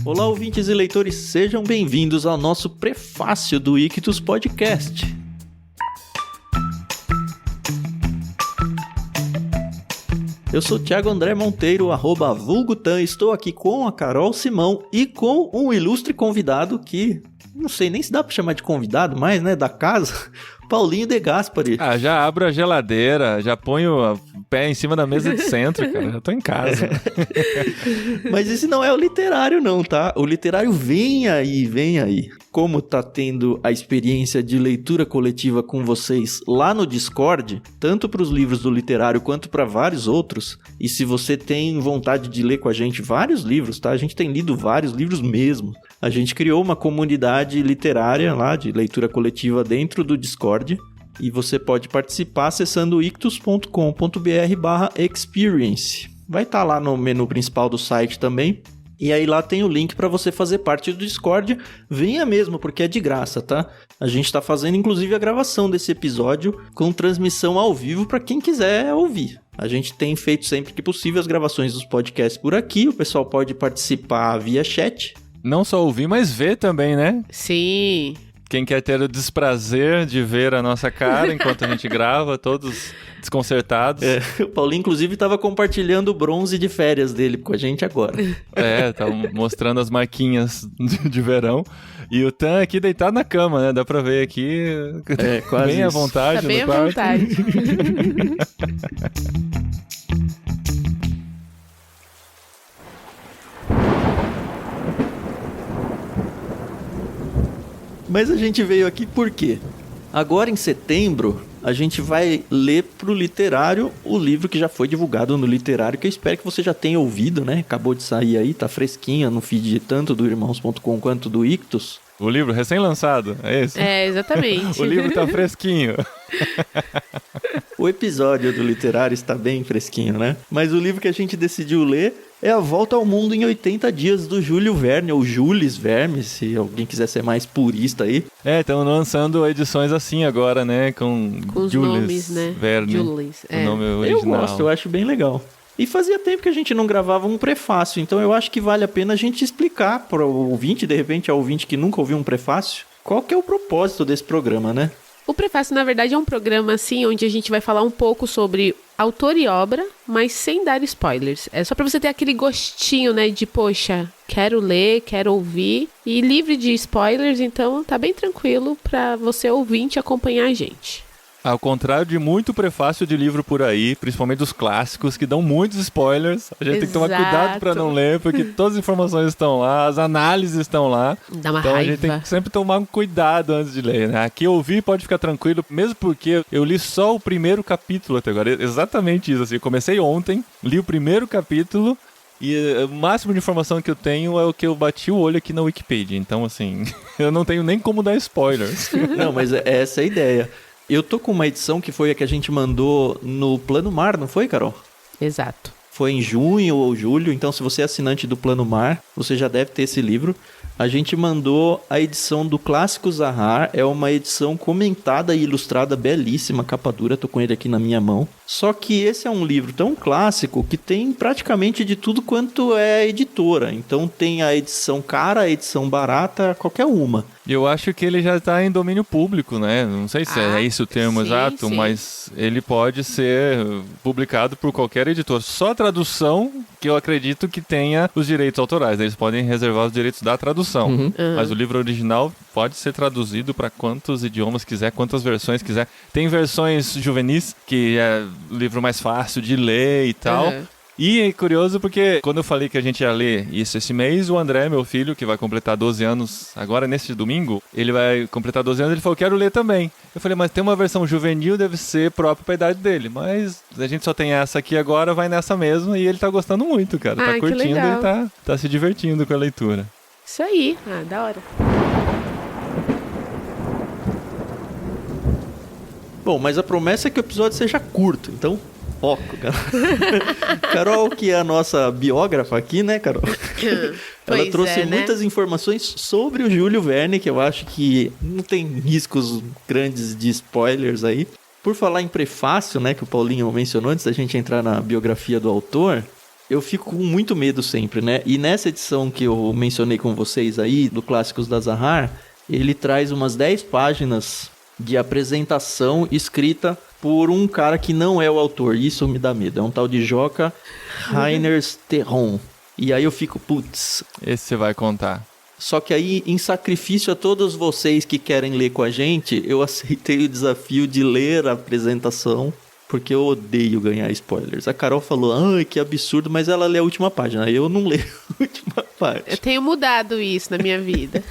Olá, ouvintes e leitores, sejam bem-vindos ao nosso prefácio do Ictus Podcast. Eu sou o Thiago André Monteiro, @vulgutan, estou aqui com a Carol Simão e com um ilustre convidado que, não sei nem se dá pra chamar de convidado mais, né, da casa, Paulinho De Gaspari. Já abro a geladeira, já ponho o pé em cima da mesa de centro, cara, já tô em casa. Mas esse não é o literário não, tá? O literário vem aí, vem aí. Como tá tendo a experiência de leitura coletiva com vocês lá no Discord, tanto para os livros do literário quanto para vários outros, e se você tem vontade de ler com a gente vários livros, tá? A gente tem lido vários livros mesmo. A gente criou uma comunidade literária lá, de leitura coletiva dentro do Discord, e você pode participar acessando ictus.com.br/experience. Vai estar lá no menu principal do site também. E aí lá tem o link para você fazer parte do Discord. Venha mesmo, porque é de graça, tá? A gente tá fazendo inclusive a gravação desse episódio com transmissão ao vivo para quem quiser ouvir. A gente tem feito sempre que possível as gravações dos podcasts por aqui. O pessoal pode participar via chat. Não só ouvir, mas ver também, né? Sim. Quem quer ter o desprazer de ver a nossa cara enquanto a gente grava, todos desconcertados. O Paulinho, inclusive, estava compartilhando o bronze de férias dele com a gente agora. Tá mostrando as marquinhas de verão. E o Tan aqui deitado na cama, né? Dá pra ver aqui. Quase bem à isso. vontade Tá bem no à quarto. vontade. Mas a gente veio aqui por quê? Agora em setembro, a gente vai ler pro literário o livro que já foi divulgado no literário, que eu espero que você já tenha ouvido, né? Acabou de sair aí, tá fresquinha no feed tanto do Irmãos.com quanto do Ictus. O livro recém-lançado, é esse? É, exatamente. O livro tá fresquinho. O episódio do literário está bem fresquinho, né? Mas o livro que a gente decidiu ler é A Volta ao Mundo em 80 Dias, do Júlio Verne, ou Jules Verne, se alguém quiser ser mais purista aí. Estão lançando edições assim agora, né? Com os Jules nomes, né? Verne, Jules, o nome original. Eu gosto, eu acho bem legal. E fazia tempo que a gente não gravava um prefácio, então eu acho que vale a pena a gente explicar para o ouvinte, de repente ao ouvinte que nunca ouviu um prefácio, qual que é o propósito desse programa, né? O prefácio, na verdade, é um programa, assim, onde a gente vai falar um pouco sobre autor e obra, mas sem dar spoilers. É só pra você ter aquele gostinho, né, de, poxa, quero ler, quero ouvir, e livre de spoilers, então tá bem tranquilo pra você ouvinte acompanhar a gente. Ao contrário de muito prefácio de livro por aí, principalmente dos clássicos, que dão muitos spoilers, a gente tem que tomar cuidado pra não ler, porque todas as informações estão lá, as análises estão lá. Dá uma então raiva. A gente tem que sempre tomar um cuidado antes de ler, né? Aqui ouvir pode ficar tranquilo, mesmo porque eu li só o primeiro capítulo até agora. Exatamente isso, assim, eu comecei ontem, li o primeiro capítulo, e o máximo de informação que eu tenho é o que eu bati o olho aqui na Wikipedia. Então, assim, eu não tenho nem como dar spoilers. Não, mas essa é a ideia. Eu tô com uma edição que foi a que a gente mandou no Plano Mar, não foi, Carol? Exato. Foi em junho ou julho, então se você é assinante do Plano Mar, você já deve ter esse livro. A gente mandou a edição do Clássico Zahar, é uma edição comentada e ilustrada, belíssima, capa dura, tô com ele aqui na minha mão. Só que esse é um livro tão clássico que tem praticamente de tudo quanto é editora. Então tem a edição cara, a edição barata, qualquer uma. E eu acho que ele já está em domínio público, né? Não sei se é esse o termo exato, sim. Mas ele pode ser publicado por qualquer editor. Só a tradução que eu acredito que tenha os direitos autorais. Eles podem reservar os direitos da tradução. Mas o livro original pode ser traduzido para quantos idiomas quiser, quantas versões quiser. Tem versões juvenis, que é o livro mais fácil de ler e tal. E é curioso porque quando eu falei que a gente ia ler isso esse mês, o André, meu filho, que vai completar 12 anos agora neste domingo, ele vai completar 12 anos, ele falou, quero ler também. Eu falei, mas tem uma versão juvenil, deve ser própria para a idade dele. Mas a gente só tem essa aqui agora, vai nessa mesmo, e ele tá gostando muito, cara. Tá curtindo, ele tá se divertindo com a leitura. Isso aí. Da hora. Bom, mas a promessa é que o episódio seja curto, então foco, cara. Carol, que é a nossa biógrafa aqui, né, Carol? Ela trouxe muitas informações sobre o Júlio Verne, que eu acho que não tem riscos grandes de spoilers aí. Por falar em prefácio, né, que o Paulinho mencionou antes da gente entrar na biografia do autor, eu fico com muito medo sempre, né? E nessa edição que eu mencionei com vocês aí, do Clássicos da Zahar, ele traz umas 10 páginas de apresentação escrita por um cara que não é o autor. Isso me dá medo. É um tal de Joca Reiners Terron. E aí eu fico, putz... Esse você vai contar. Só que aí, em sacrifício a todos vocês que querem ler com a gente, eu aceitei o desafio de ler a apresentação, porque eu odeio ganhar spoilers. A Carol falou, ai, que absurdo, mas ela lê a última página. Eu não leio a última página. Eu tenho mudado isso na minha vida.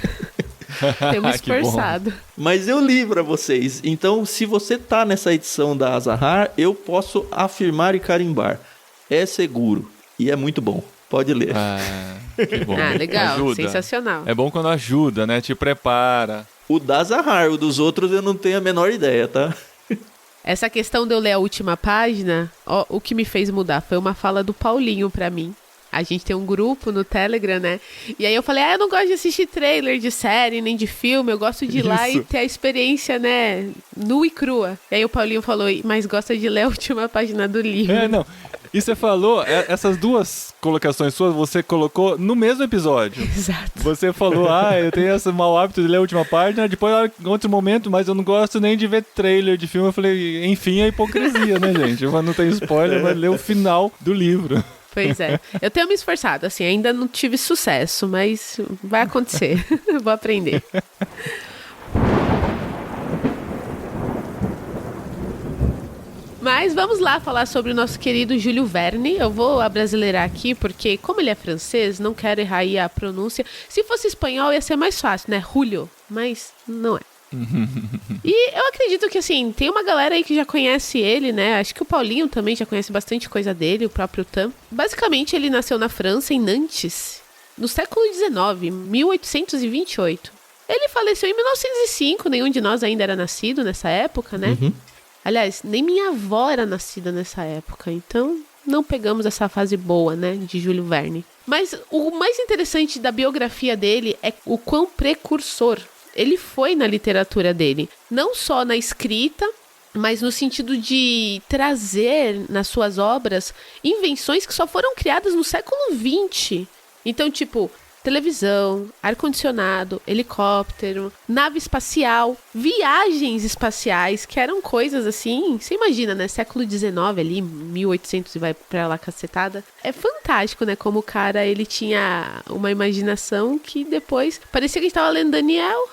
Tenho me esforçado. Mas eu li pra vocês. Então, se você tá nessa edição da Zahar, eu posso afirmar e carimbar. É seguro e é muito bom. Pode ler. Que bom. Legal. Ajuda. Sensacional. É bom quando ajuda, né? Te prepara. O da Zahar, o dos outros eu não tenho a menor ideia, tá? Essa questão de eu ler a última página, ó, o que me fez mudar foi uma fala do Paulinho pra mim. A gente tem um grupo no Telegram, né? E aí eu falei, eu não gosto de assistir trailer de série, nem de filme. Eu gosto de ir lá e ter a experiência, né? Nua e crua. E aí o Paulinho falou, mas gosta de ler a última página do livro. Não. E você falou, essas duas colocações suas, você colocou no mesmo episódio. Exato. Você falou, eu tenho esse mau hábito de ler a última página, depois em outro momento, mas eu não gosto nem de ver trailer de filme. Eu falei, enfim, é hipocrisia, né, gente? Mas não tem spoiler, vai ler o final do livro. Pois é. Eu tenho me esforçado, assim, ainda não tive sucesso, mas vai acontecer. Vou aprender. Mas vamos lá falar sobre o nosso querido Júlio Verne. Eu vou abrasileirar aqui, porque como ele é francês, não quero errar aí a pronúncia. Se fosse espanhol, ia ser mais fácil, né? Julio, mas não é. E eu acredito que, assim, tem uma galera aí que já conhece ele, né? Acho que o Paulinho também já conhece bastante coisa dele, o próprio Tam. Basicamente, ele nasceu na França, em Nantes, no século XIX, 1828. Ele faleceu em 1905, nenhum de nós ainda era nascido nessa época, né? Aliás, nem minha avó era nascida nessa época, então não pegamos essa fase boa, né, de Júlio Verne. Mas o mais interessante da biografia dele é o quão precursor ele foi na literatura dele. Não só na escrita, mas no sentido de trazer nas suas obras invenções que só foram criadas no século XX. Então, tipo, televisão, ar-condicionado, helicóptero, nave espacial, viagens espaciais, que eram coisas assim, você imagina, né? Século XIX ali, 1800 e vai pra lá cacetada. É fantástico, né? Como o cara, ele tinha uma imaginação que depois parecia que a gente tava lendo Daniel.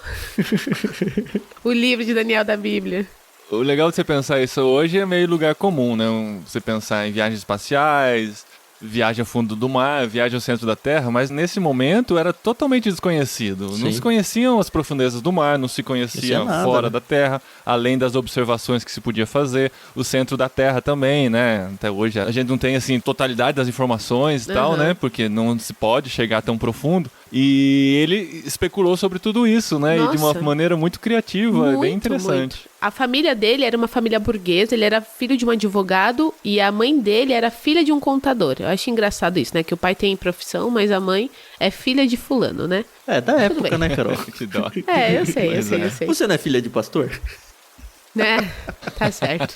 O livro de Daniel da Bíblia. O legal de você pensar isso hoje é meio lugar comum, né? Você pensar em viagens espaciais, viagem ao fundo do mar, viagem ao centro da Terra, mas nesse momento era totalmente desconhecido. Sim. Não se conheciam as profundezas do mar, não se conhecia fora da Terra, além das observações que se podia fazer. O centro da Terra também, né? Até hoje a gente não tem, assim, totalidade das informações e tal, né? Porque não se pode chegar tão profundo. E ele especulou sobre tudo isso, né? Nossa. E de uma maneira muito criativa, bem interessante. Muito. A família dele era uma família burguesa, ele era filho de um advogado e a mãe dele era filha de um contador. Eu acho engraçado isso, né? Que o pai tem profissão, mas a mãe é filha de fulano, né? É, da época, bem. né, Carol? Que dó. Eu sei. Você não é filha de pastor? Né? Tá certo.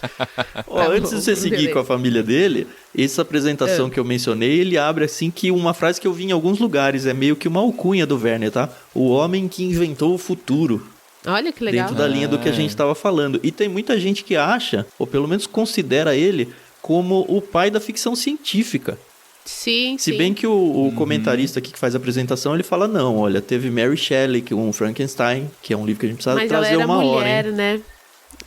Antes de você seguir com a família dele, essa apresentação que eu mencionei, ele abre assim que uma frase que eu vi em alguns lugares, é meio que uma alcunha do Verne, tá? O homem que inventou o futuro. Olha que legal. Dentro da linha do que a gente estava falando. E tem muita gente que acha, ou pelo menos considera ele, como o pai da ficção científica. Sim, Se bem que o comentarista aqui que faz a apresentação, ele fala, não, olha, teve Mary Shelley, que um Frankenstein, que é um livro que a gente precisa trazer uma hora. Mas ela era mulher, né?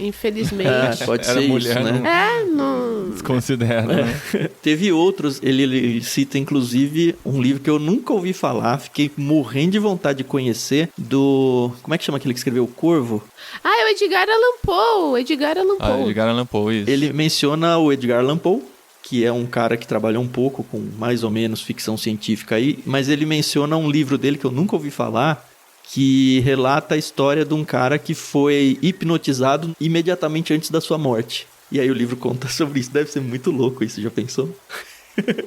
Infelizmente. Pode Era ser mulher, isso, né? Não... Desconsidera, né? Teve outros, ele cita inclusive um livro que eu nunca ouvi falar, fiquei morrendo de vontade de conhecer, do... Como é que chama aquele que escreveu O Corvo? É o Edgar Allan Poe. Edgar Allan Poe, isso. Ele menciona o Edgar Allan Poe, que é um cara que trabalhou um pouco com mais ou menos ficção científica aí, mas ele menciona um livro dele que eu nunca ouvi falar, que relata a história de um cara que foi hipnotizado imediatamente antes da sua morte. E aí o livro conta sobre isso. Deve ser muito louco isso, já pensou?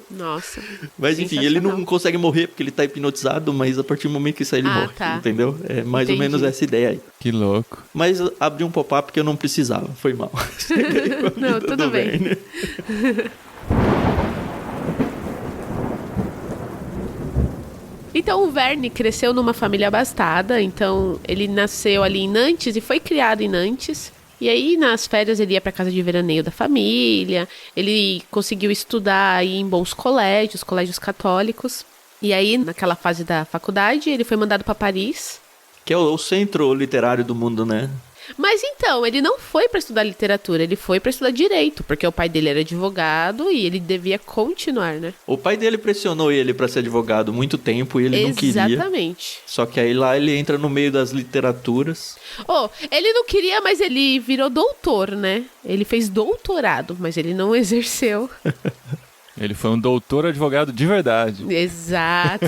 Nossa. Mas enfim, ele não consegue morrer porque ele tá hipnotizado, mas a partir do momento que sai ele morre, entendeu? É mais ou menos essa ideia aí. Que louco. Mas abri um pop-up porque eu não precisava, foi mal. Não, tudo bem. Então, o Verne cresceu numa família abastada, então ele nasceu ali em Nantes e foi criado em Nantes. E aí, nas férias, ele ia para casa de veraneio da família, ele conseguiu estudar aí em bons colégios católicos. E aí, naquela fase da faculdade, ele foi mandado para Paris. Que é o centro literário do mundo, né? Mas então, ele não foi para estudar literatura, ele foi para estudar direito, porque o pai dele era advogado e ele devia continuar, né? O pai dele pressionou ele para ser advogado muito tempo e ele não queria. Exatamente. Só que aí lá ele entra no meio das literaturas. Ele não queria, mas ele virou doutor, né? Ele fez doutorado, mas ele não exerceu. Ele foi um doutor advogado de verdade. Exato.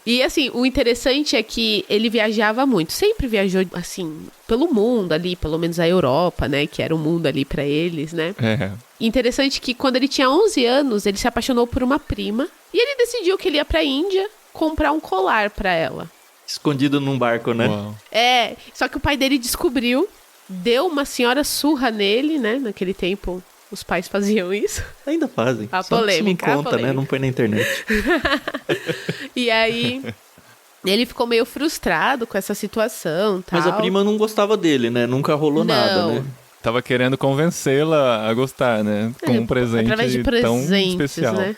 E assim, o interessante é que ele viajava muito. Sempre viajou, assim, pelo mundo ali, pelo menos a Europa, né? Que era o mundo ali pra eles, né? É. Interessante que quando ele tinha 11 anos, ele se apaixonou por uma prima. E ele decidiu que ele ia pra Índia comprar um colar pra ela. Escondido num barco, né? Uau. Só que o pai dele descobriu, deu uma senhora surra nele, né? Naquele tempo... Os pais faziam isso. Ainda fazem. A Só polêmica, que se me conta, a polêmica. né? Não põe na internet. E aí, ele ficou meio frustrado com essa situação, tal. Mas a prima não gostava dele, né? Nunca rolou nada, né? Tava querendo convencê-la a gostar, né? Com um presente através de tão presentes, especial. né?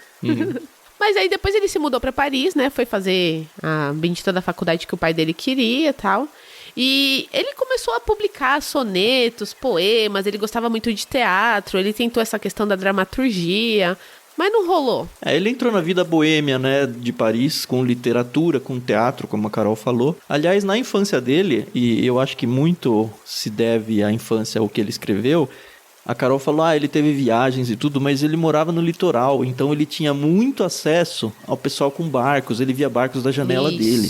Mas aí depois ele se mudou pra Paris, né? Foi fazer a bendita da faculdade que o pai dele queria e tal. E ele começou a publicar sonetos, poemas, ele gostava muito de teatro, ele tentou essa questão da dramaturgia, mas não rolou. Ele entrou na vida boêmia, né, de Paris, com literatura, com teatro, como a Carol falou. Aliás, na infância dele, e eu acho que muito se deve à infância ao que ele escreveu, a Carol falou, ele teve viagens e tudo, mas ele morava no litoral, então ele tinha muito acesso ao pessoal com barcos, ele via barcos da janela dele.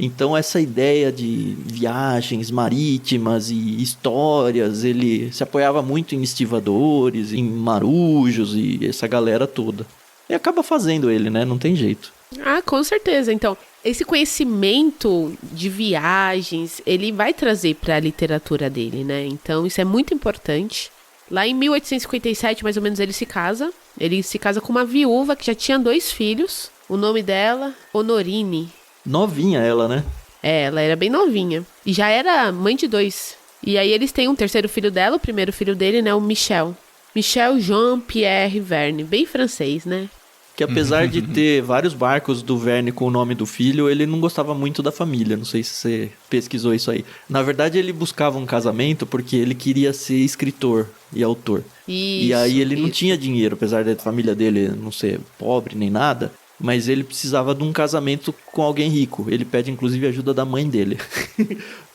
Então, essa ideia de viagens marítimas e histórias, ele se apoiava muito em estivadores, em marujos e essa galera toda. E acaba fazendo ele, né? Não tem jeito. Ah, com certeza. Então, esse conhecimento de viagens, ele vai trazer para a literatura dele, né? Então, isso é muito importante. Lá em 1857, mais ou menos, ele se casa. Ele se casa com uma viúva que já tinha 2 filhos. O nome dela, Honorine. Novinha ela, né? Ela era bem novinha. E já era mãe de 2. E aí eles têm um terceiro filho dela, o primeiro filho dele, né? O Michel. Michel Jean-Pierre Verne. Bem francês, né? Que apesar de ter vários barcos do Verne com o nome do filho, ele não gostava muito da família. Não sei se você pesquisou isso aí. Na verdade, ele buscava um casamento porque ele queria ser escritor e autor. E aí ele não tinha dinheiro, apesar da família dele não ser pobre nem nada. Mas ele precisava de um casamento com alguém rico. Ele pede, inclusive, ajuda da mãe dele.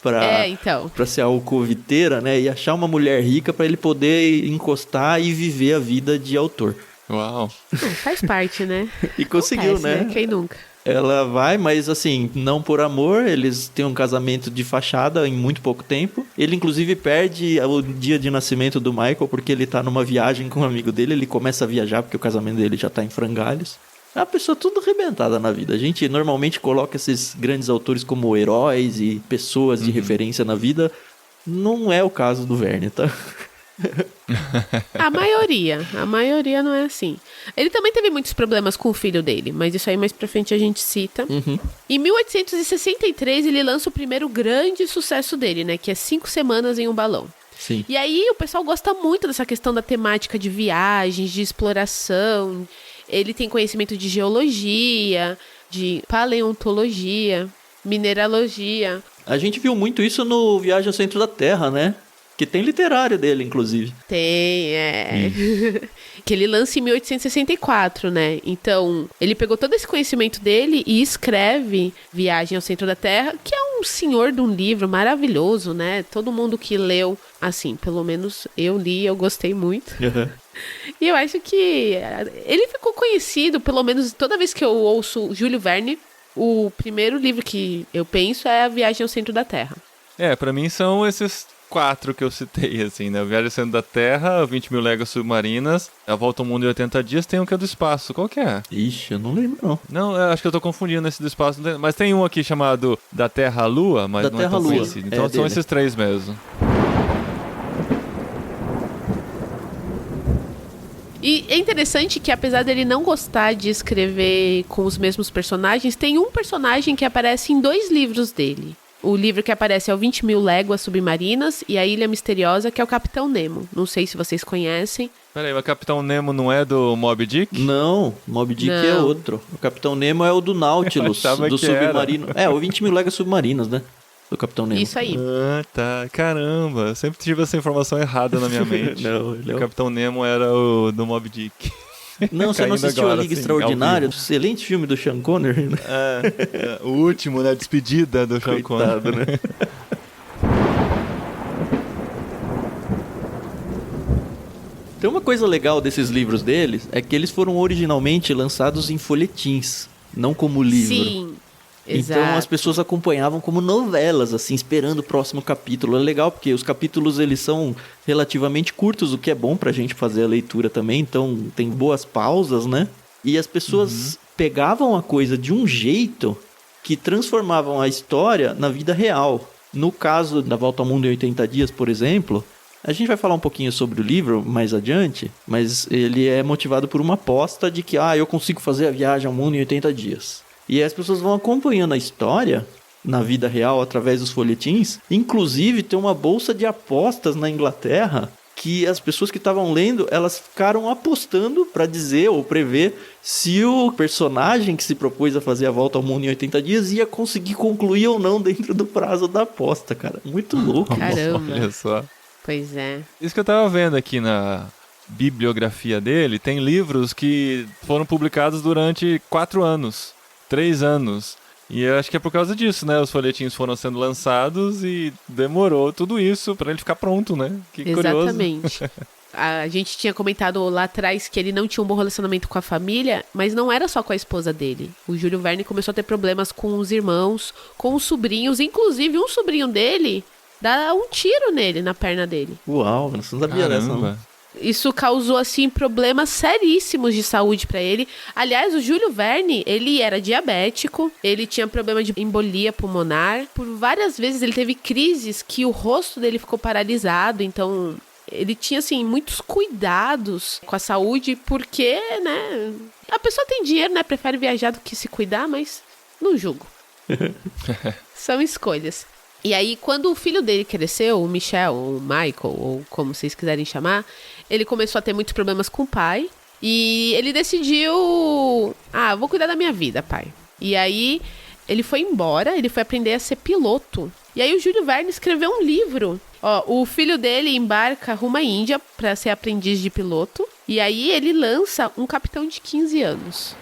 Pra ser a alcoviteira, né? E achar uma mulher rica pra ele poder encostar e viver a vida de autor. Uau. Faz parte, né? E conseguiu, né? Quem nunca? Ela vai, mas assim, não por amor. Eles têm um casamento de fachada em muito pouco tempo. Ele, inclusive, perde o dia de nascimento do Michael porque ele tá numa viagem com um amigo dele. Ele começa a viajar porque o casamento dele já tá em frangalhos. É uma pessoa tudo arrebentada na vida. A gente normalmente coloca esses grandes autores como heróis e pessoas de referência na vida. Não é o caso do Verne, tá? A maioria não é assim. Ele também teve muitos problemas com o filho dele, mas isso aí mais pra frente a gente cita. Em 1863 ele lança o primeiro grande sucesso dele, né? Que é 5 Semanas em um Balão. Sim. E aí o pessoal gosta muito dessa questão da temática de viagens, de exploração. Ele tem conhecimento de geologia, de paleontologia, mineralogia. A gente viu muito isso no Viagem ao Centro da Terra, né? Que tem literário dele, inclusive. Tem, Que ele lança em 1864, né? Então, ele pegou todo esse conhecimento dele e escreve Viagem ao Centro da Terra, que é um senhor de um livro maravilhoso, né? Todo mundo que leu, assim, pelo menos eu li, eu gostei muito. E eu acho que ele ficou conhecido, pelo menos toda vez que eu ouço Júlio Verne, o primeiro livro que eu penso é A Viagem ao Centro da Terra. Pra mim são esses 4 que eu citei, assim, né? A Viagem ao Centro da Terra, 20 mil léguas submarinas, A Volta ao Mundo em 80 dias, tem um que é do espaço. Qual que é? Ixi, eu não lembro, não. Não, eu acho que eu tô confundindo esse do espaço. Mas tem um aqui chamado Da Terra à Lua, mas não é tão conhecido. Então são esses 3 mesmo. E é interessante que, apesar dele não gostar de escrever com os mesmos personagens, tem um personagem que aparece em 2 livros dele. O livro que aparece é o 20.000 Léguas Submarinas e a Ilha Misteriosa, que é o Capitão Nemo. Não sei se vocês conhecem. Peraí, o Capitão Nemo não é do Moby Dick? Não, Moby Dick é outro. O Capitão Nemo é o do Nautilus, do submarino. Era. O 20.000 Léguas Submarinas, né? Do Capitão Nemo. Isso aí. Ah, tá. Caramba, eu sempre tive essa informação errada na minha mente. Não, o Capitão Nemo era o do Moby Dick. Não, você não assistiu agora, a Liga Extraordinária? Excelente filme do Sean Connery, né? O último, né? Despedida do Sean Connery. Né? Tem uma coisa legal desses livros deles, é que eles foram originalmente lançados em folhetins, não como livro. Sim, exato. Então as pessoas acompanhavam como novelas, assim, esperando o próximo capítulo. É legal porque os capítulos eles são relativamente curtos, o que é bom pra gente fazer a leitura também, então tem boas pausas, né? E as pessoas pegavam a coisa de um jeito que transformavam a história na vida real. No caso da Volta ao Mundo em 80 Dias, por exemplo, a gente vai falar um pouquinho sobre o livro mais adiante, mas ele é motivado por uma aposta de que eu consigo fazer a viagem ao mundo em 80 dias. E as pessoas vão acompanhando a história na vida real através dos folhetins. Inclusive, tem uma bolsa de apostas na Inglaterra que as pessoas que estavam lendo, elas ficaram apostando para dizer ou prever se o personagem que se propôs a fazer a volta ao mundo em 80 dias ia conseguir concluir ou não dentro do prazo da aposta, cara. Muito louco. Caramba. Olha só. Pois é. Isso que eu tava vendo aqui na bibliografia dele, tem livros que foram publicados durante 4 anos, 3 anos. E eu acho que é por causa disso, né? Os folhetins foram sendo lançados e demorou tudo isso pra ele ficar pronto, né? Que Exatamente. Curioso. A gente tinha comentado lá atrás que ele não tinha um bom relacionamento com a família, mas não era só com a esposa dele. O Júlio Verne começou a ter problemas com os irmãos, com os sobrinhos, inclusive um sobrinho dele dá um tiro nele, na perna dele. Uau, não sabia dessa, não. Isso causou, assim, problemas seríssimos de saúde pra ele. Aliás, o Júlio Verne, ele era diabético, ele tinha problema de embolia pulmonar. Por várias vezes ele teve crises que o rosto dele ficou paralisado, então ele tinha, assim, muitos cuidados com a saúde, porque, né, a pessoa tem dinheiro, né, prefere viajar do que se cuidar, mas não julgo. São escolhas. E aí, quando o filho dele cresceu, o Michel, ou o Michael, ou como vocês quiserem chamar, ele começou a ter muitos problemas com o pai. E ele decidiu... vou cuidar da minha vida, pai. E aí, ele foi embora, ele foi aprender a ser piloto. E aí, o Júlio Verne escreveu um livro. O filho dele embarca rumo à Índia para ser aprendiz de piloto. E aí, ele lança um capitão de 15 anos.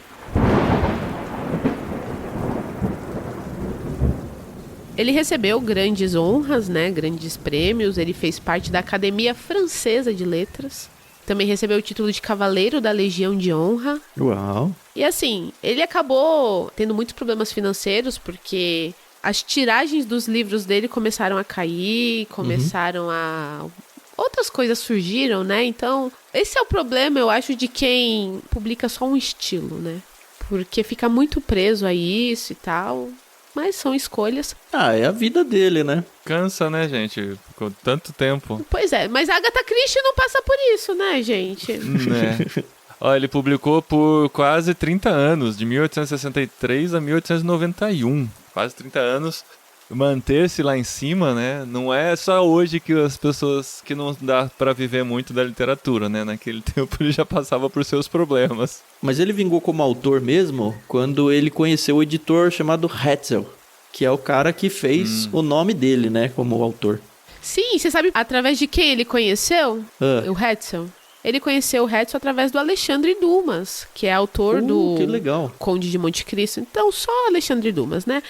Ele recebeu grandes honras, né, grandes prêmios. Ele fez parte da Academia Francesa de Letras. Também recebeu o título de Cavaleiro da Legião de Honra. Uau! E assim, ele acabou tendo muitos problemas financeiros, porque as tiragens dos livros dele começaram a cair, outras coisas surgiram, né? Então, esse é o problema, eu acho, de quem publica só um estilo, né? Porque fica muito preso a isso e tal... Mas são escolhas. É a vida dele, né? Cansa, né, gente? Ficou tanto tempo. Pois é, mas a Agatha Christie não passa por isso, né, gente? Né? Ele publicou por quase 30 anos, de 1863 a 1891. Quase 30 anos. Manter-se lá em cima, né? Não é só hoje que as pessoas que não dá pra viver muito da literatura, né? Naquele tempo ele já passava por seus problemas. Mas ele vingou como autor mesmo quando ele conheceu o editor chamado Hetzel, que é o cara que fez o nome dele, né? Como autor. Sim, você sabe através de quem ele conheceu o Hetzel? Ele conheceu o Hetzel através do Alexandre Dumas, que é autor do que legal. Conde de Monte Cristo. Então, só Alexandre Dumas, né?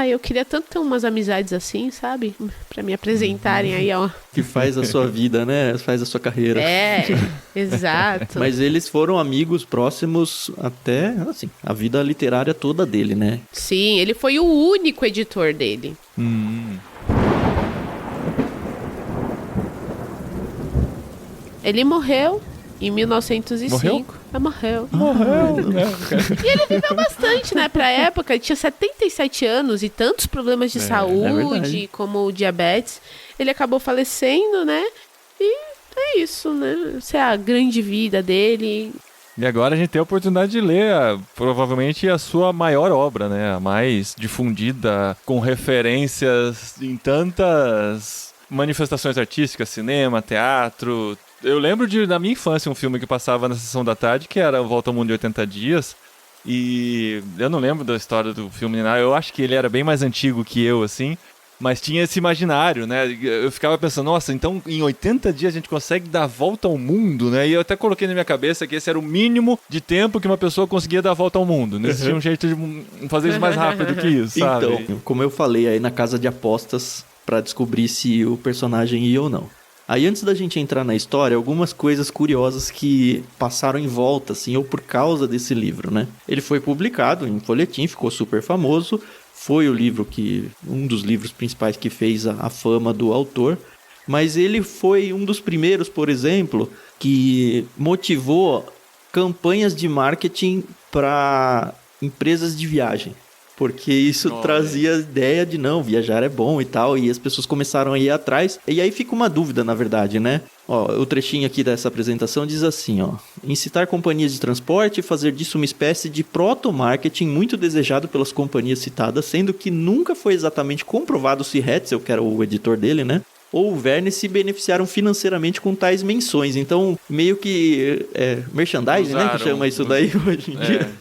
Eu queria tanto ter umas amizades assim, sabe? Pra me apresentarem aí, ó. Que faz a sua vida, né? Faz a sua carreira. Exato. Mas eles foram amigos próximos até, assim, a vida literária toda dele, né? Sim, ele foi o único editor dele. Ele morreu em 1905. Morreu. E ele viveu bastante, né? Pra época, ele tinha 77 anos e tantos problemas de saúde, como o diabetes. Ele acabou falecendo, né? E é isso, né? Essa é a grande vida dele. E agora a gente tem a oportunidade de ler, provavelmente, a sua maior obra, né? A mais difundida, com referências em tantas manifestações artísticas, cinema, teatro. Eu lembro da minha infância, um filme que passava na sessão da tarde, que era Volta ao Mundo em 80 Dias. E eu não lembro da história do filme, eu acho que ele era bem mais antigo que eu, assim. Mas tinha esse imaginário, né? Eu ficava pensando, nossa, então em 80 dias a gente consegue dar a volta ao mundo, né? E eu até coloquei na minha cabeça que esse era o mínimo de tempo que uma pessoa conseguia dar a volta ao mundo. Não existia um jeito de fazer isso mais rápido que isso, sabe? Então, como eu falei aí na casa de apostas, pra descobrir se o personagem ia ou não. Aí antes da gente entrar na história, algumas coisas curiosas que passaram em volta, assim, ou por causa desse livro, né? Ele foi publicado em folhetim, ficou super famoso. Foi o livro um dos livros principais que fez a fama do autor, mas ele foi um dos primeiros, por exemplo, que motivou campanhas de marketing para empresas de viagem, porque isso trazia a ideia de não, viajar é bom e tal, e as pessoas começaram a ir atrás, e aí fica uma dúvida, na verdade, né? Ó, o trechinho aqui dessa apresentação diz assim, ó: incitar companhias de transporte e fazer disso uma espécie de proto-marketing muito desejado pelas companhias citadas, sendo que nunca foi exatamente comprovado se Hetzel, que era o editor dele, né, ou o Verne se beneficiaram financeiramente com tais menções. Então, meio que merchandising, né, que chama isso daí hoje em dia.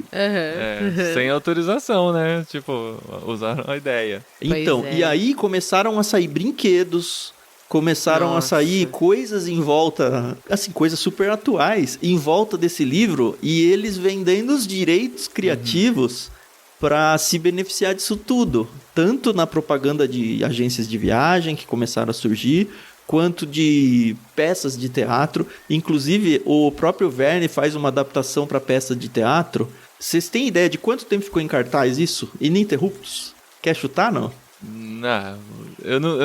Sem autorização, né? Tipo, usaram a ideia. Então, e aí começaram a sair brinquedos, começaram a sair coisas em volta, assim, coisas super atuais, em volta desse livro, e eles vendendo os direitos criativos para se beneficiar disso tudo. Tanto na propaganda de agências de viagem que começaram a surgir, quanto de peças de teatro. Inclusive, o próprio Verne faz uma adaptação para peça de teatro. Vocês têm ideia de quanto tempo ficou em cartaz isso? Ininterruptos? Quer chutar, não? Não, eu não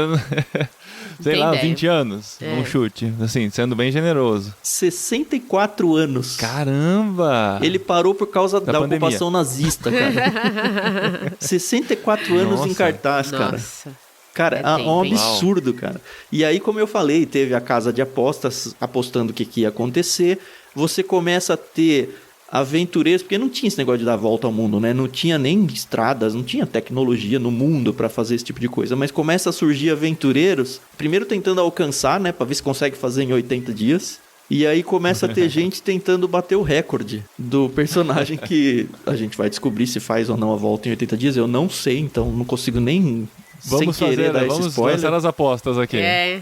sei lá, ideia. 20 anos, um chute, assim, sendo bem generoso. 64 anos. Caramba! Ele parou por causa da pandemia. ocupação nazista, cara. 64 anos em cartaz, cara. Nossa. Cara, é tempo, um hein? absurdo, cara. E aí, como eu falei, teve a casa de apostas apostando o que ia acontecer. Você começa a ter aventureiros, porque não tinha esse negócio de dar a volta ao mundo, né? Não tinha nem estradas, não tinha tecnologia no mundo pra fazer esse tipo de coisa. Mas começa a surgir aventureiros, primeiro tentando alcançar, né? Pra ver se consegue fazer em 80 dias. E aí começa a ter gente tentando bater o recorde do personagem que a gente vai descobrir se faz ou não a volta em 80 dias. Eu não sei, então não consigo nem... Vamos sem querer fazer, dar vamos esse spoiler. lançar as apostas aqui.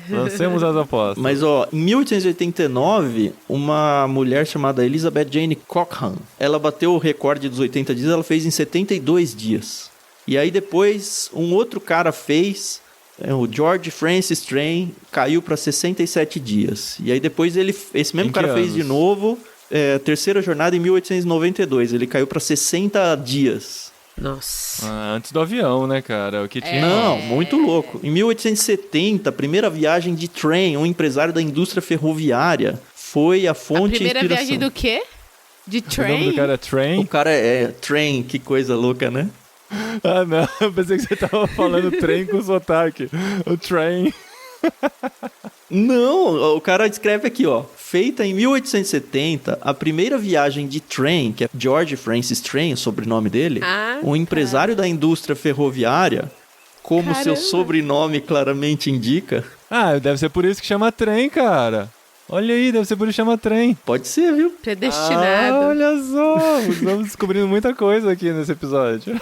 Lancemos as apostas. Mas, ó, em 1889, uma mulher chamada Elizabeth Jane Cochrane, ela bateu o recorde dos 80 dias, ela fez em 72 dias. E aí depois, um outro cara fez, o George Francis Train, caiu para 67 dias. E aí depois esse mesmo cara fez de novo, terceira jornada em 1892, ele caiu para 60 dias. Nossa. Antes do avião, né, cara? O que tinha... Não, muito louco. Em 1870, a primeira viagem de Train, um empresário da indústria ferroviária, foi a fonte de inspiração. A primeira viagem do quê? De Train? O nome do cara é Train? O cara é Train, que coisa louca, né? Ah, não. Eu pensei que você tava falando trem com sotaque. O Train. Não, o cara escreve aqui, ó. Feita em 1870, a primeira viagem de Train, que é George Francis Train, o sobrenome dele, um empresário da indústria ferroviária, como seu sobrenome claramente indica. Ah, deve ser por isso que chama trem, cara. Olha aí, deve ser por isso que chama trem. Pode ser, viu? Predestinado. Olha só, estamos descobrindo muita coisa aqui nesse episódio.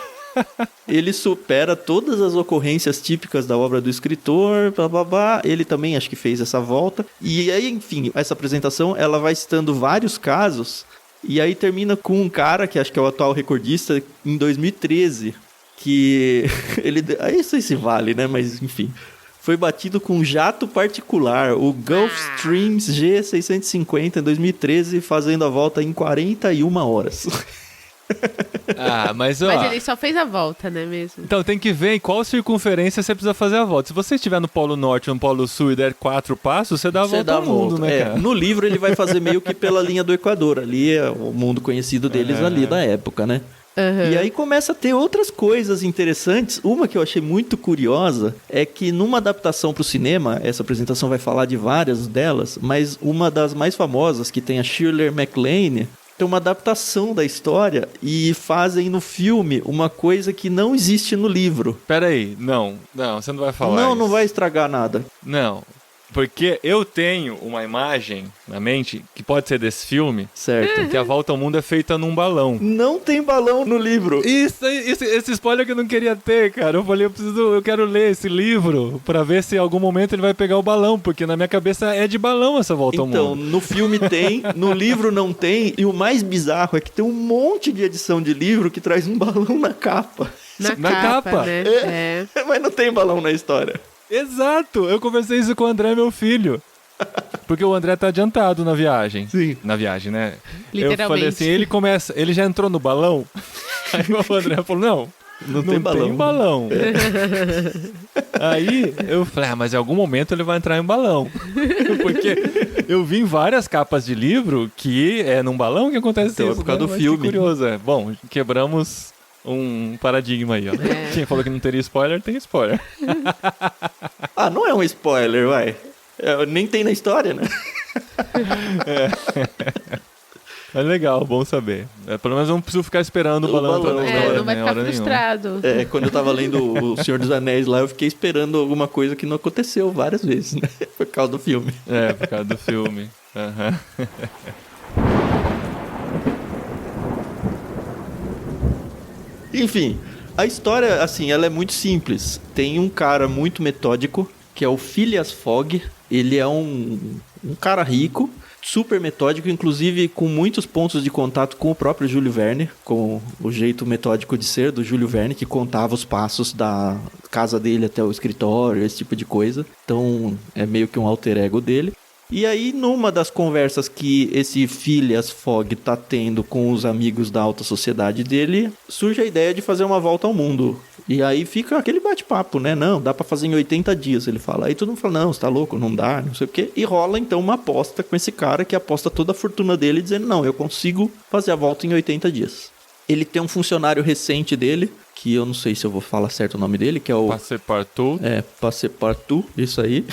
Ele supera todas as ocorrências típicas da obra do escritor, blá, blá, blá. Ele também acho que fez essa volta. E aí, enfim, essa apresentação, ela vai citando vários casos. E aí termina com um cara, que acho que é o atual recordista, em 2013. Que ele... Aí isso aí se vale, né? Mas, enfim... Foi batido com um jato particular, o Gulfstream G650, em 2013, fazendo a volta em 41 horas. Mas ele só fez a volta, né, mesmo? Então tem que ver em qual circunferência você precisa fazer a volta. Se você estiver no Polo Norte ou no Polo Sul e der 4 passos, você dá a volta ao mundo, né, cara? No livro ele vai fazer meio que pela linha do Equador. Ali é o mundo conhecido deles ali da época, né? Uhum. E aí começa a ter outras coisas interessantes. Uma que eu achei muito curiosa é que numa adaptação para o cinema, essa apresentação vai falar de várias delas, mas uma das mais famosas, que tem a Shirley MacLaine, tem uma adaptação da história e fazem no filme uma coisa que não existe no livro. Peraí, não, você não vai falar Não, isso. não vai estragar nada. Não, porque eu tenho uma imagem na mente que pode ser desse filme. Certo. Que a volta ao mundo é feita num balão. Não tem balão no livro. Esse spoiler que eu não queria ter, cara. Eu falei, eu quero ler esse livro pra ver se em algum momento ele vai pegar o balão, porque na minha cabeça é de balão essa volta ao mundo. Então, no filme tem, no livro não tem, e o mais bizarro é que tem um monte de edição de livro que traz um balão na capa. Na capa, né? Mas não tem balão na história. Exato! Eu conversei isso com o André, meu filho. Porque o André tá adiantado na viagem. Sim. Na viagem, né? Literalmente. Eu falei assim, ele já entrou no balão? Aí o André falou, não tem balão. Aí eu falei, mas em algum momento ele vai entrar em balão. Porque eu vi em várias capas de livro que é num balão que acontece então, isso. É por causa do filme. Que curioso, Bom, quebramos um paradigma aí, ó. Quem falou que não teria spoiler, tem spoiler. Não é um spoiler, vai. Nem tem na história, né? É legal, bom saber. Pelo menos não preciso ficar esperando o balão. Não vai ficar frustrado. Quando eu tava lendo O Senhor dos Anéis lá, eu fiquei esperando alguma coisa que não aconteceu várias vezes, né? Por causa do filme. Por causa do filme. Uhum. Enfim, a história, assim, ela é muito simples. Tem um cara muito metódico, que é o Phileas Fogg. Ele é um cara rico, super metódico, inclusive com muitos pontos de contato com o próprio Júlio Verne, com o jeito metódico de ser do Júlio Verne, que contava os passos da casa dele até o escritório, esse tipo de coisa. Então, é meio que um alter ego dele. E aí, numa das conversas que esse Phileas Fogg tá tendo com os amigos da alta sociedade dele, surge a ideia de fazer uma volta ao mundo. E aí fica aquele bate-papo, né? Não, dá pra fazer em 80 dias, ele fala. Aí todo mundo fala, não, você tá louco, não dá, não sei o quê. E rola, então, uma aposta com esse cara que aposta toda a fortuna dele, dizendo, não, eu consigo fazer a volta em 80 dias. Ele tem um funcionário recente dele, que eu não sei se eu vou falar certo o nome dele, que é o... Passepartout. Passepartout, isso aí.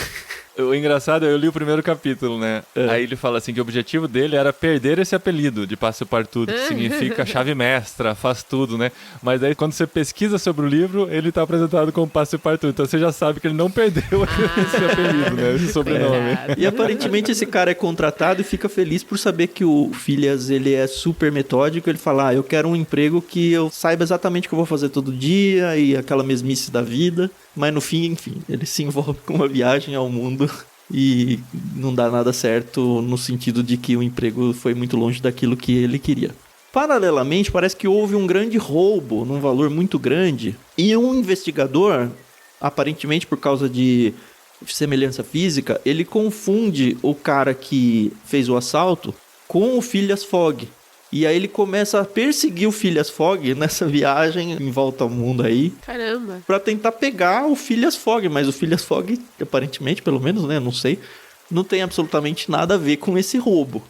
O engraçado, eu li o primeiro capítulo, né? Aí ele fala assim que o objetivo dele era perder esse apelido de Passepartout, que significa chave mestra, faz tudo, né? Mas aí quando você pesquisa sobre o livro, ele tá apresentado como Passepartout. Então você já sabe que ele não perdeu esse apelido, né? Esse sobrenome. E aparentemente esse cara é contratado e fica feliz por saber que o Phileas, ele é super metódico. Ele fala, eu quero um emprego que eu saiba exatamente o que eu vou fazer todo dia e aquela mesmice da vida. Mas no fim, enfim, ele se envolve com uma viagem ao mundo e não dá nada certo no sentido de que o emprego foi muito longe daquilo que ele queria. Paralelamente, parece que houve um grande roubo num valor muito grande e um investigador, aparentemente por causa de semelhança física, ele confunde o cara que fez o assalto com o Phileas Fogg. E aí ele começa a perseguir o Phileas Fogg nessa viagem em volta ao mundo aí. Caramba. Pra tentar pegar o Phileas Fogg. Mas o Phileas Fogg, aparentemente, pelo menos, né? Não sei. Não tem absolutamente nada a ver com esse roubo.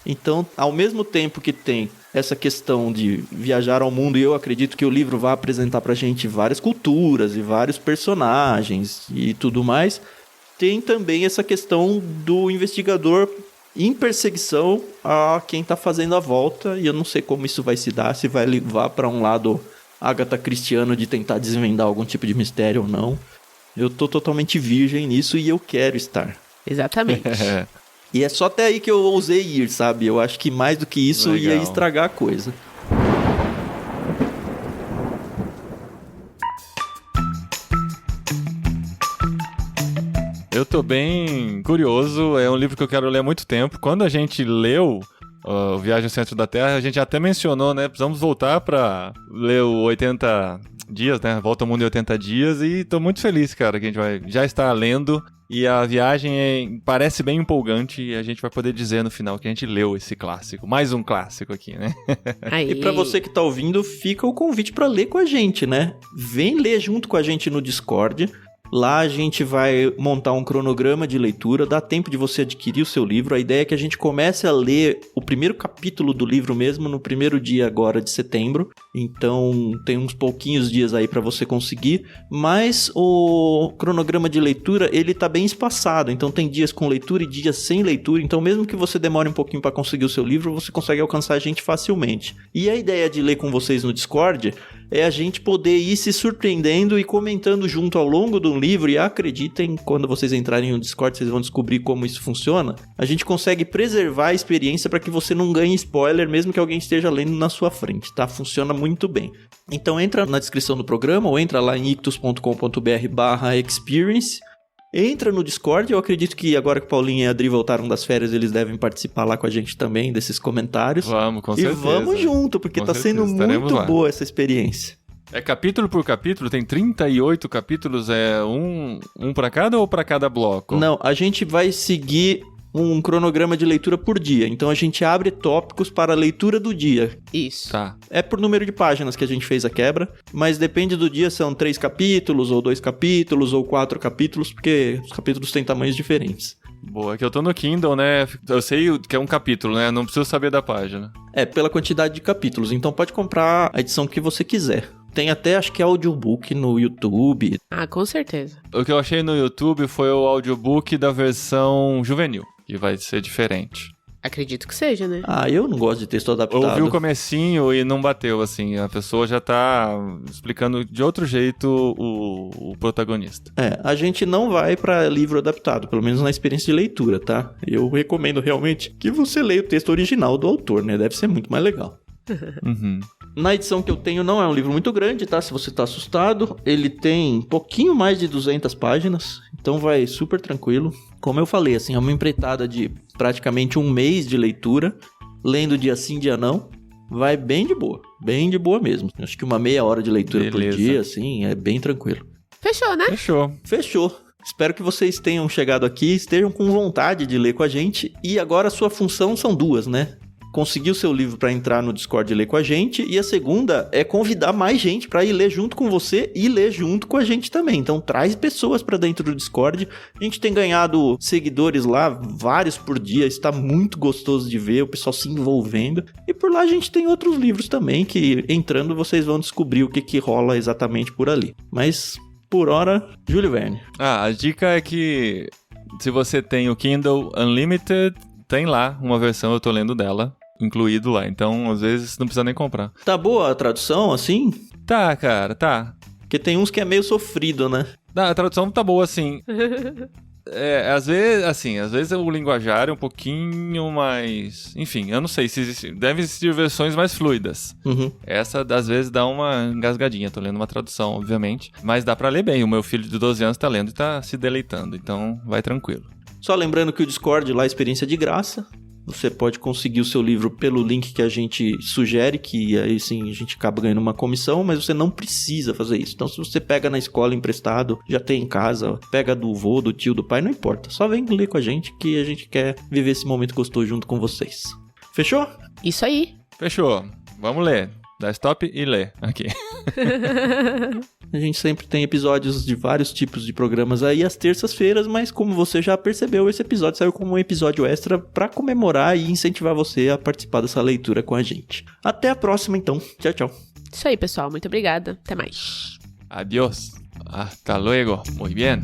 Então, ao mesmo tempo que tem essa questão de viajar ao mundo, e eu acredito que o livro vai apresentar pra gente várias culturas e vários personagens e tudo mais, tem também essa questão do investigador em perseguição a quem está fazendo a volta, e eu não sei como isso vai se dar, se vai levar para um lado Agatha Christiano de tentar desvendar algum tipo de mistério ou não. Eu tô totalmente virgem nisso e eu quero estar. Exatamente. E é só até aí que eu ousei ir, sabe? Eu acho que mais do que isso Legal. ia estragar a coisa. Eu tô bem curioso, é um livro que eu quero ler há muito tempo. Quando a gente leu o Viagem ao Centro da Terra, a gente até mencionou, né? Precisamos voltar pra ler o 80 dias, né? Volta ao Mundo em 80 dias, e tô muito feliz, cara, que a gente vai já estar lendo. E a viagem parece bem empolgante, e a gente vai poder dizer no final que a gente leu esse clássico. Mais um clássico aqui, né? Aí. E pra você que tá ouvindo, fica o convite pra ler com a gente, né? Vem ler junto com a gente no Discord. Lá a gente vai montar um cronograma de leitura, dá tempo de você adquirir o seu livro. A ideia é que a gente comece a ler o primeiro capítulo do livro mesmo no primeiro dia agora de setembro. Então tem uns pouquinhos dias aí para você conseguir, mas o cronograma de leitura ele tá bem espaçado, então tem dias com leitura e dias sem leitura, então mesmo que você demore um pouquinho para conseguir o seu livro, você consegue alcançar a gente facilmente. E a ideia de ler com vocês no Discord é a gente poder ir se surpreendendo e comentando junto ao longo do livro, e acreditem, quando vocês entrarem no Discord, vocês vão descobrir como isso funciona. A gente consegue preservar a experiência para que você não ganhe spoiler, mesmo que alguém esteja lendo na sua frente, tá? Funciona muito bem. Então entra na descrição do programa, ou entra lá em ictus.com.br/experience, entra no Discord. Eu acredito que agora que o Paulinho e a Adri voltaram das férias, eles devem participar lá com a gente também, desses comentários. Vamos, com certeza. E vamos junto, porque tá sendo muito boa essa experiência. É capítulo por capítulo? Tem 38 capítulos? É um para cada ou para cada bloco? Não, a gente vai seguir um cronograma de leitura por dia. Então a gente abre tópicos para a leitura do dia. Isso. Tá. É por número de páginas que a gente fez a quebra, mas depende do dia, são 3 capítulos, ou 2 capítulos, ou 4 capítulos, porque os capítulos têm tamanhos diferentes. Boa, que eu tô no Kindle, né? Eu sei que é um capítulo, né? Não preciso saber da página. É, pela quantidade de capítulos. Então pode comprar a edição que você quiser. Tem até, acho que é audiobook no YouTube. Ah, com certeza. O que eu achei no YouTube foi o audiobook da versão juvenil, que vai ser diferente. Acredito que seja, né? Ah, eu não gosto de texto adaptado. Eu ouvi o comecinho e não bateu, assim. A pessoa já tá explicando de outro jeito o protagonista. É, a gente não vai pra livro adaptado, pelo menos na experiência de leitura, tá? Eu recomendo realmente que você leia o texto original do autor, né? Deve ser muito mais legal. Uhum. Na edição que eu tenho não é um livro muito grande, tá? Se você tá assustado, ele tem um pouquinho mais de 200 páginas, então vai super tranquilo. Como eu falei, assim, é uma empreitada de praticamente um mês de leitura, lendo dia sim, dia não. Vai bem de boa mesmo. Acho que uma meia hora de leitura por dia, assim, é bem tranquilo. Fechou, né? Fechou. Espero que vocês tenham chegado aqui, estejam com vontade de ler com a gente. E agora a sua função são duas, né? Conseguir o seu livro para entrar no Discord e ler com a gente. E a segunda é convidar mais gente para ir ler junto com você e ler junto com a gente também. Então traz pessoas para dentro do Discord. A gente tem ganhado seguidores lá, vários por dia. Está muito gostoso de ver o pessoal se envolvendo. E por lá a gente tem outros livros também que, entrando, vocês vão descobrir o que rola exatamente por ali. Mas, por hora, Júlio Verne. A dica é que se você tem o Kindle Unlimited, tem lá uma versão, eu tô lendo dela, incluído lá. Então, às vezes, não precisa nem comprar. Tá boa a tradução, assim? Tá, cara, tá. Porque tem uns que é meio sofrido, né? A tradução tá boa, assim. Às vezes o linguajar é um pouquinho mais... Enfim, eu não sei se deve existir versões mais fluidas. Uhum. Essa, às vezes, dá uma engasgadinha. Tô lendo uma tradução, obviamente. Mas dá pra ler bem. O meu filho de 12 anos tá lendo e tá se deleitando. Então, vai tranquilo. Só lembrando que o Discord lá é experiência de graça. Você pode conseguir o seu livro pelo link que a gente sugere, que aí sim a gente acaba ganhando uma comissão, mas você não precisa fazer isso. Então se você pega na escola emprestado, já tem em casa, pega do vô, do tio, do pai, não importa. Só vem ler com a gente que a gente quer viver esse momento gostoso junto com vocês. Fechou? Isso aí. Fechou. Vamos ler. Dá stop e lê aqui. A gente sempre tem episódios de vários tipos de programas aí às terças-feiras, mas como você já percebeu, esse episódio saiu como um episódio extra para comemorar e incentivar você a participar dessa leitura com a gente. Até a próxima, então. Tchau, tchau. Isso aí, pessoal. Muito obrigada. Até mais. Adiós. Hasta luego. Muy bien.